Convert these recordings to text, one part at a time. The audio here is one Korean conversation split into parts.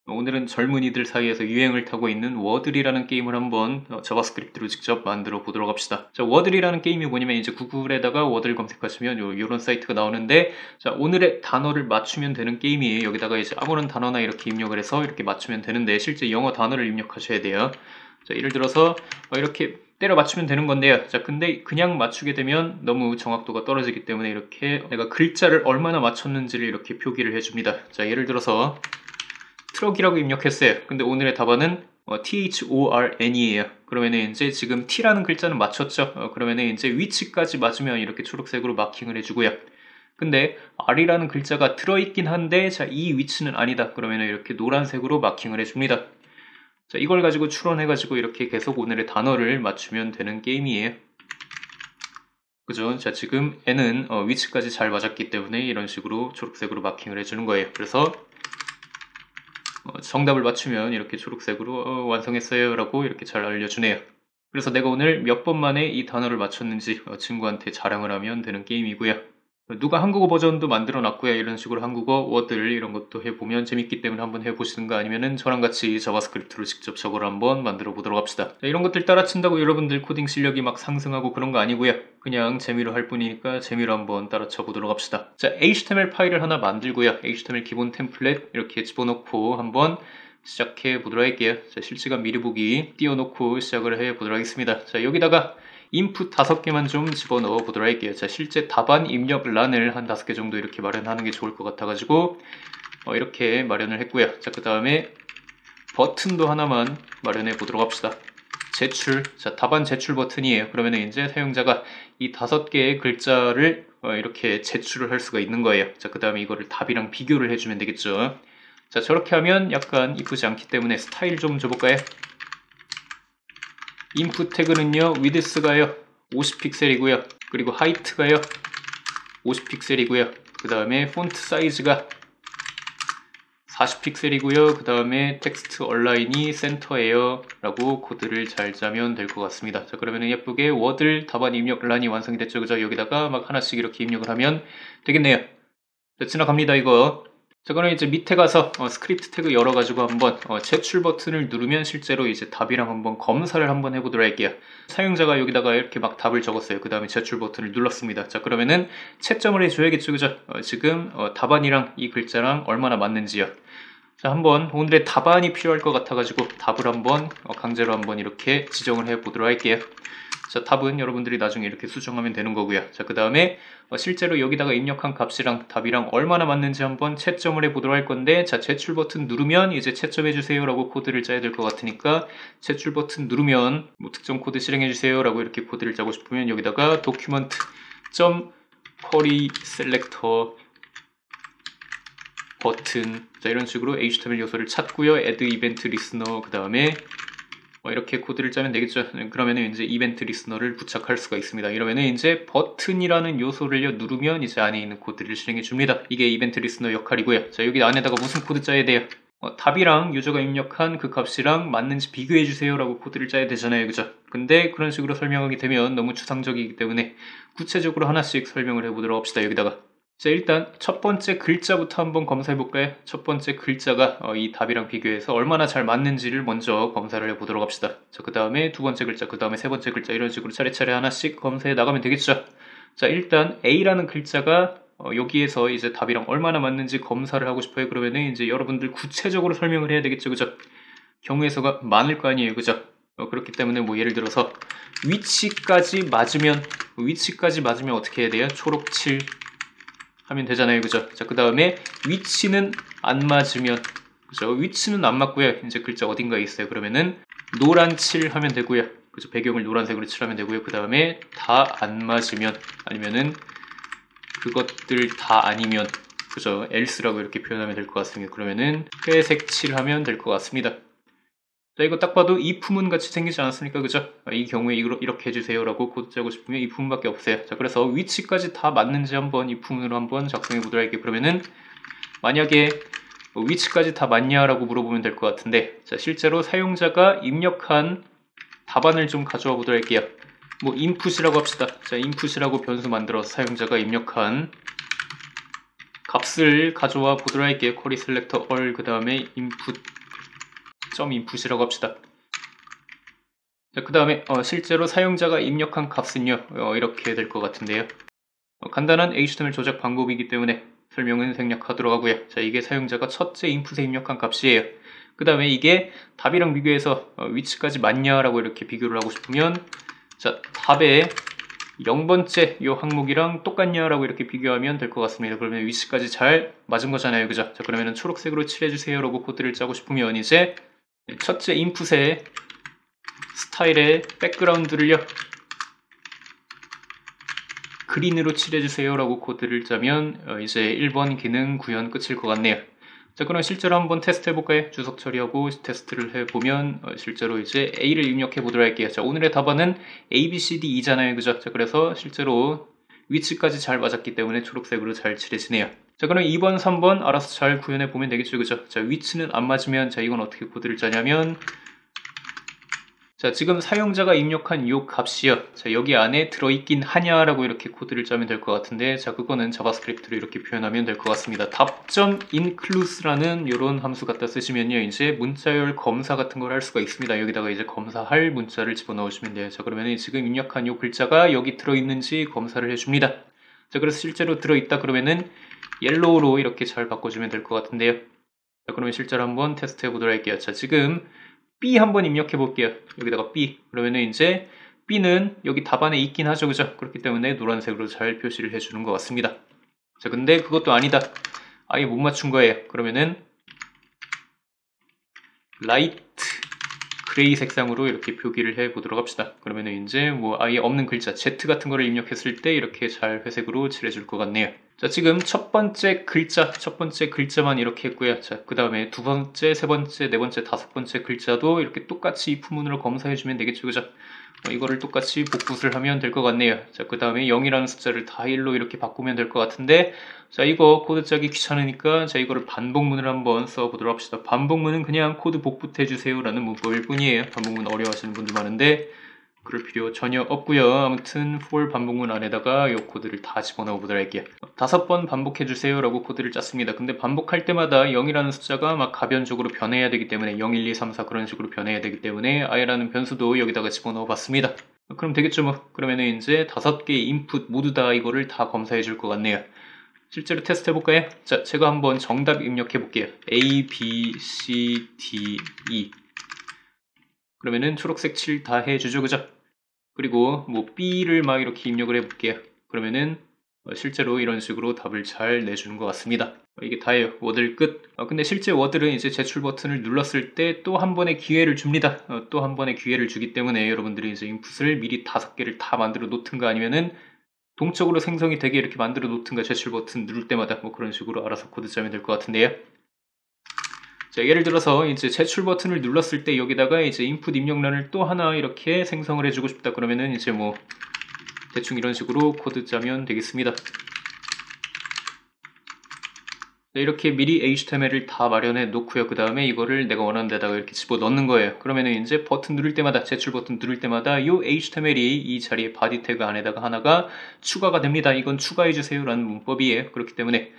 오늘은 젊은이들 사이에서 유행을 타고 있는 워들이라는 게임을 한번 자바스크립트로 직접 만들어 보도록 합시다. 자, 워들이라는 게임이 뭐냐면 이제 구글에다가 워들 검색하시면 요런 사이트가 나오는데, 자, 오늘의 단어를 맞추면 되는 게임이에요. 여기다가 이제 아무런 단어나 이렇게 입력을 해서 이렇게 맞추면 되는데, 실제 영어 단어를 입력하셔야 돼요. 자, 예를 들어서 이렇게 때려 맞추면 되는 건데요. 자, 근데 그냥 맞추게 되면 너무 정확도가 떨어지기 때문에 이렇게 내가 글자를 얼마나 맞췄는지를 이렇게 표기를 해줍니다. 자, 예를 들어서 트럭이라고 입력했어요. 근데 오늘의 답안은 THORN이에요. 그러면은 이제 지금 T라는 글자는 맞췄죠. 그러면은 이제 위치까지 맞으면 이렇게 초록색으로 마킹을 해주고요. 근데 R이라는 글자가 들어있긴 한데, 자, 이 위치는 아니다. 그러면은 이렇게 노란색으로 마킹을 해줍니다. 자, 이걸 가지고 추론해가지고 이렇게 계속 오늘의 단어를 맞추면 되는 게임이에요. 그죠? 자, 지금 N은 위치까지 잘 맞았기 때문에 이런 식으로 초록색으로 마킹을 해주는 거예요. 그래서 정답을 맞추면 이렇게 초록색으로 완성했어요 라고 이렇게 잘 알려주네요. 그래서 내가 오늘 몇 번 만에 이 단어를 맞췄는지 친구한테 자랑을 하면 되는 게임이고요. 누가 한국어 버전도 만들어 놨고요. 이런 식으로 한국어 워드를 이런 것도 해보면 재밌기 때문에 한번 해보시든가, 아니면은 저랑 같이 자바스크립트로 직접 저걸 한번 만들어 보도록 합시다. 자, 이런 것들 따라 친다고 여러분들 코딩 실력이 막 상승하고 그런 거 아니고요. 그냥 재미로 할 뿐이니까 재미로 한번 따라 쳐보도록 합시다. 자, HTML 파일을 하나 만들고요. HTML 기본 템플릿 이렇게 집어넣고 한번 시작해 보도록 할게요. 자, 실시간 미리 보기 띄워놓고 시작을 해 보도록 하겠습니다. 자, 여기다가 인풋 5개만 좀 집어넣어 보도록 할게요. 자, 실제 답안 입력란을 한 5개 정도 이렇게 마련하는 게 좋을 것 같아가지고 이렇게 마련을 했고요. 자, 그 다음에 버튼도 하나만 마련해 보도록 합시다. 제출, 자, 답안 제출 버튼이에요. 그러면 이제 사용자가 이 5개의 글자를 이렇게 제출을 할 수가 있는 거예요. 자, 그 다음에 이거를 답이랑 비교를 해주면 되겠죠. 자, 저렇게 하면 약간 이쁘지 않기 때문에 스타일 좀 줘볼까요? 인풋 태그는요, width가요 50픽셀이고요. 그리고 height가요 50픽셀이고요. 그 다음에 폰트 사이즈가 40픽셀이고요. 그 다음에 텍스트 얼라인이 센터예요 라고 코드를 잘 짜면 될 것 같습니다. 자, 그러면 예쁘게 워드 답안 입력란이 완성이 됐죠. 그죠? 여기다가 막 하나씩 이렇게 입력을 하면 되겠네요. 자, 지나갑니다 이거. 자, 그럼 이제 밑에 가서 스크립트 태그 열어가지고 한번 제출 버튼을 누르면 실제로 이제 답이랑 한번 검사를 한번 해보도록 할게요. 사용자가 여기다가 이렇게 막 답을 적었어요. 그 다음에 제출 버튼을 눌렀습니다. 자, 그러면은 채점을 해줘야겠죠, 그죠? 지금 답안이랑 이 글자랑 얼마나 맞는지요. 자, 한번 오늘의 답안이 필요할 것 같아가지고 답을 한번 강제로 한번 이렇게 지정을 해보도록 할게요. 자, 답은 여러분들이 나중에 이렇게 수정하면 되는 거고요. 자, 그 다음에 실제로 여기다가 입력한 값이랑 답이랑 얼마나 맞는지 한번 채점을 해보도록 할 건데, 자, 제출 버튼 누르면 이제 채점해주세요 라고 코드를 짜야 될 것 같으니까 제출 버튼 누르면 뭐 특정 코드 실행해주세요 라고 이렇게 코드를 짜고 싶으면 여기다가 document.query selector 버튼, 자, 이런 식으로 HTML 요소를 찾고요. add event listener, 그 다음에 이렇게 코드를 짜면 되겠죠. 그러면은 이제 이벤트 리스너를 부착할 수가 있습니다. 이러면은 이제 버튼이라는 요소를 누르면 이제 안에 있는 코드를 실행해 줍니다. 이게 이벤트 리스너 역할이고요. 자, 여기 안에다가 무슨 코드 짜야 돼요? 답이랑 유저가 입력한 그 값이랑 맞는지 비교해 주세요 라고 코드를 짜야 되잖아요, 그죠? 근데 그런 식으로 설명하게 되면 너무 추상적이기 때문에 구체적으로 하나씩 설명을 해보도록 합시다. 여기다가 자, 일단 첫 번째 글자부터 한번 검사해 볼까요? 첫 번째 글자가 이 답이랑 비교해서 얼마나 잘 맞는지를 먼저 검사를 해보도록 합시다. 자, 그 다음에 두 번째 글자, 그 다음에 세 번째 글자, 이런 식으로 차례차례 하나씩 검사해 나가면 되겠죠. 자, 일단 A라는 글자가 여기에서 이제 답이랑 얼마나 맞는지 검사를 하고 싶어요. 그러면은 이제 여러분들 구체적으로 설명을 해야 되겠죠, 그죠? 경우의 수가 많을 거 아니에요, 그죠? 그렇기 때문에 뭐 예를 들어서 위치까지 맞으면 어떻게 해야 돼요? 초록 7 하면 되잖아요, 그죠? 자, 그 다음에 위치는 안 맞으면, 그죠? 위치는 안 맞고요. 이제 글자 어딘가에 있어요. 그러면은 노란 7 하면 되고요. 그죠? 배경을 노란색으로 칠하면 되고요. 그 다음에 다 안 맞으면, 아니면은 그것들 다 아니면, 그죠? else라고 이렇게 표현하면 될 것 같습니다. 그러면은 회색 7 하면 될 것 같습니다. 자, 이거 딱 봐도 이 품은 같이 생기지 않았습니까? 그죠? 이 경우에 이렇게 해주세요 라고 코드 짜고 싶으면 이 품밖에 없어요. 자, 그래서 위치까지 다 맞는지 한번 이 품으로 한번 작성해 보도록 할게요. 그러면은 만약에 위치까지 다 맞냐라고 물어보면 될 것 같은데, 자, 실제로 사용자가 입력한 답안을 좀 가져와 보도록 할게요. 뭐 input이라고 합시다. 자, input이라고 변수 만들어서 사용자가 입력한 값을 가져와 보도록 할게요. query selector all 그 다음에 input .input이라고 합시다. 자, 그 다음에 실제로 사용자가 입력한 값은요 이렇게 될 것 같은데요. 간단한 HTML 조작 방법이기 때문에 설명은 생략하도록 하고요. 자, 이게 사용자가 첫째 인풋에 입력한 값이에요. 그 다음에 이게 답이랑 비교해서 위치까지 맞냐라고 이렇게 비교를 하고 싶으면 자, 답의 0번째 이 항목이랑 똑같냐라고 이렇게 비교하면 될 것 같습니다. 그러면 위치까지 잘 맞은 거잖아요. 그죠? 자, 그러면 초록색으로 칠해주세요 라고 코드를 짜고 싶으면 이제 첫째 인풋의 스타일의 백그라운드를요 그린으로 칠해주세요 라고 코드를 짜면 이제 1번 기능 구현 끝일 것 같네요. 자, 그럼 실제로 한번 테스트 해볼까요? 주석 처리하고 테스트를 해보면 실제로 이제 A를 입력해 보도록 할게요. 자, 오늘의 답안은 A, B, C, D, E잖아요. 그죠? 자, 그래서 실제로 위치까지 잘 맞았기 때문에 초록색으로 잘 칠해지네요. 자, 그럼 2번, 3번 알아서 잘 구현해 보면 되겠죠. 그죠? 자, 위치는 안 맞으면 자, 이건 어떻게 코드를 짜냐면 자, 지금 사용자가 입력한 이 값이요. 자, 여기 안에 들어있긴 하냐라고 이렇게 코드를 짜면 될 것 같은데 자, 그거는 자바스크립트로 이렇게 표현하면 될 것 같습니다. 답.include라는 이런 함수 갖다 쓰시면요. 이제 문자열 검사 같은 걸 할 수가 있습니다. 여기다가 이제 검사할 문자를 집어넣으시면 돼요. 자, 그러면 지금 입력한 이 글자가 여기 들어있는지 검사를 해줍니다. 자, 그래서 실제로 들어있다 그러면은 옐로우로 이렇게 잘 바꿔주면 될 것 같은데요. 자, 그러면 실제로 한번 테스트 해보도록 할게요. 자, 지금 B 한번 입력해 볼게요. 여기다가 B. 그러면은 이제 B는 여기 답안에 있긴 하죠. 그죠? 그렇기 때문에 노란색으로 잘 표시를 해주는 것 같습니다. 자, 근데 그것도 아니다. 아예 못 맞춘 거예요. 그러면은 라이트 그레이 색상으로 이렇게 표기를 해 보도록 합시다. 그러면은 이제 뭐 아예 없는 글자 Z 같은 거를 입력했을 때 이렇게 잘 회색으로 칠해줄 것 같네요. 자, 지금 첫 번째 글자만 이렇게 했고요. 자, 그 다음에 두 번째, 세 번째, 네 번째, 다섯 번째 글자도 이렇게 똑같이 if문으로 검사해주면 되겠죠. 그죠? 이거를 똑같이 복붙을 하면 될 것 같네요. 자, 그 다음에 0이라는 숫자를 다 1로 이렇게 바꾸면 될 것 같은데 자, 이거 코드 짜기 귀찮으니까 자, 이거를 반복문을 한번 써보도록 합시다. 반복문은 그냥 코드 복붙해주세요 라는 문법일 뿐이에요. 반복문 어려워하시는 분들 많은데 그럴 필요 전혀 없고요. 아무튼 for 반복문 안에다가 이 코드를 다 집어넣어 보도록 할게요. 5번 반복해주세요 라고 코드를 짰습니다. 근데 반복할 때마다 0이라는 숫자가 막 가변적으로 변해야 되기 때문에 0, 1, 2, 3, 4 그런 식으로 변해야 되기 때문에 i라는 변수도 여기다가 집어넣어 봤습니다. 그럼 되겠죠 뭐. 그러면은 이제 5개의 인풋 모두 다 이거를 다 검사해 줄 것 같네요. 실제로 테스트 해볼까요? 자, 제가 한번 정답 입력해 볼게요. A, B, C, D, E. 그러면은 초록색 칠 다 해주죠. 그죠? 그리고 뭐 B를 막 이렇게 입력을 해볼게요. 그러면은 실제로 이런 식으로 답을 잘 내주는 것 같습니다. 이게 다예요. 워드를 끝. 근데 실제 워드는 이제 제출 버튼을 눌렀을 때 또 한 번의 기회를 줍니다. 또 한 번의 기회를 주기 때문에 여러분들이 이제 인풋을 미리 5개를 다 만들어 놓든가 아니면은 동적으로 생성이 되게 이렇게 만들어 놓든가 제출 버튼 누를 때마다 뭐 그런 식으로 알아서 코드 짜면 될 것 같은데요. 자, 예를 들어서 이제 제출 버튼을 눌렀을 때 여기다가 이제 인풋 입력란을 또 하나 이렇게 생성을 해주고 싶다 그러면은 이제 뭐 대충 이런 식으로 코드 짜면 되겠습니다. 자, 이렇게 미리 HTML을 다 마련해 놓고요. 그 다음에 이거를 내가 원하는 데다가 이렇게 집어 넣는 거예요. 그러면은 이제 버튼 누를 때마다 제출 버튼 누를 때마다 이 HTML이 이 자리에 바디 태그 안에다가 하나가 추가가 됩니다. 이건 추가해 주세요 라는 문법이에요. 그렇기 때문에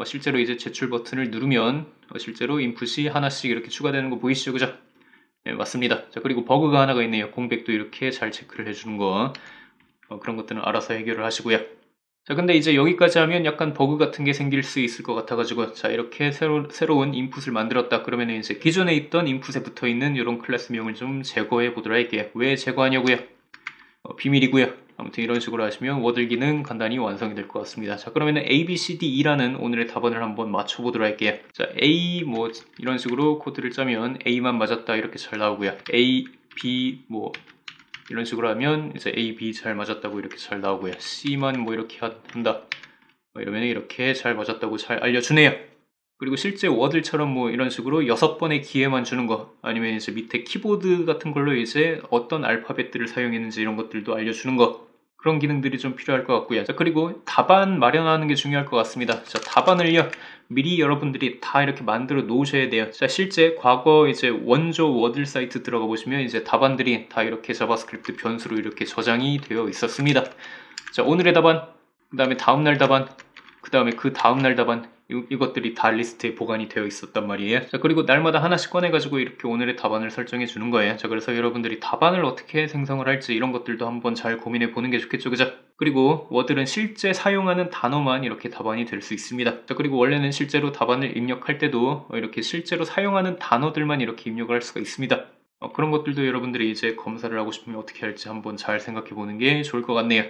실제로 이제 제출 버튼을 누르면 실제로 인풋이 하나씩 이렇게 추가되는 거 보이시죠? 그죠? 네, 맞습니다. 자, 그리고 버그가 하나가 있네요. 공백도 이렇게 잘 체크를 해주는 거. 그런 것들은 알아서 해결을 하시고요. 자, 근데 이제 여기까지 하면 약간 버그 같은 게 생길 수 있을 것 같아가지고 자, 이렇게 새로운 인풋을 만들었다 그러면 이제 기존에 있던 인풋에 붙어있는 이런 클래스명을 좀 제거해 보도록 할게요. 왜 제거하냐고요? 비밀이고요. 아무튼 이런 식으로 하시면 워드 기능 간단히 완성이 될 것 같습니다. 자, 그러면은 A, B, C, D, E라는 오늘의 답안을 한번 맞춰보도록 할게요. 자, A 뭐 이런 식으로 코드를 짜면 A만 맞았다 이렇게 잘 나오고요. A, B 뭐 이런 식으로 하면 이제 A, B 잘 맞았다고 이렇게 잘 나오고요. C만 뭐 이렇게 한다. 이러면 이렇게 잘 맞았다고 잘 알려주네요. 그리고 실제 워드처럼 뭐 이런 식으로 6번의 기회만 주는 거 아니면 이제 밑에 키보드 같은 걸로 이제 어떤 알파벳들을 사용했는지 이런 것들도 알려주는 거 그런 기능들이 좀 필요할 것 같고요. 자, 그리고 답안 마련하는 게 중요할 것 같습니다. 자, 답안을요 미리 여러분들이 다 이렇게 만들어 놓으셔야 돼요. 자, 실제 과거 이제 원조 워드 사이트 들어가 보시면 이제 답안들이 다 이렇게 자바스크립트 변수로 이렇게 저장이 되어 있었습니다. 자, 오늘의 답안, 그 다음에 다음날 답안, 그 다음에 그 다음날 답안 이것들이 다 리스트에 보관이 되어 있었단 말이에요. 자, 그리고 날마다 하나씩 꺼내가지고 이렇게 오늘의 답안을 설정해 주는 거예요. 자, 그래서 여러분들이 답안을 어떻게 생성을 할지 이런 것들도 한번 잘 고민해 보는 게 좋겠죠, 그죠? 그리고 워드는 실제 사용하는 단어만 이렇게 답안이 될 수 있습니다. 자, 그리고 원래는 실제로 답안을 입력할 때도 이렇게 실제로 사용하는 단어들만 이렇게 입력을 할 수가 있습니다. 그런 것들도 여러분들이 이제 검사를 하고 싶으면 어떻게 할지 한번 잘 생각해 보는 게 좋을 것 같네요.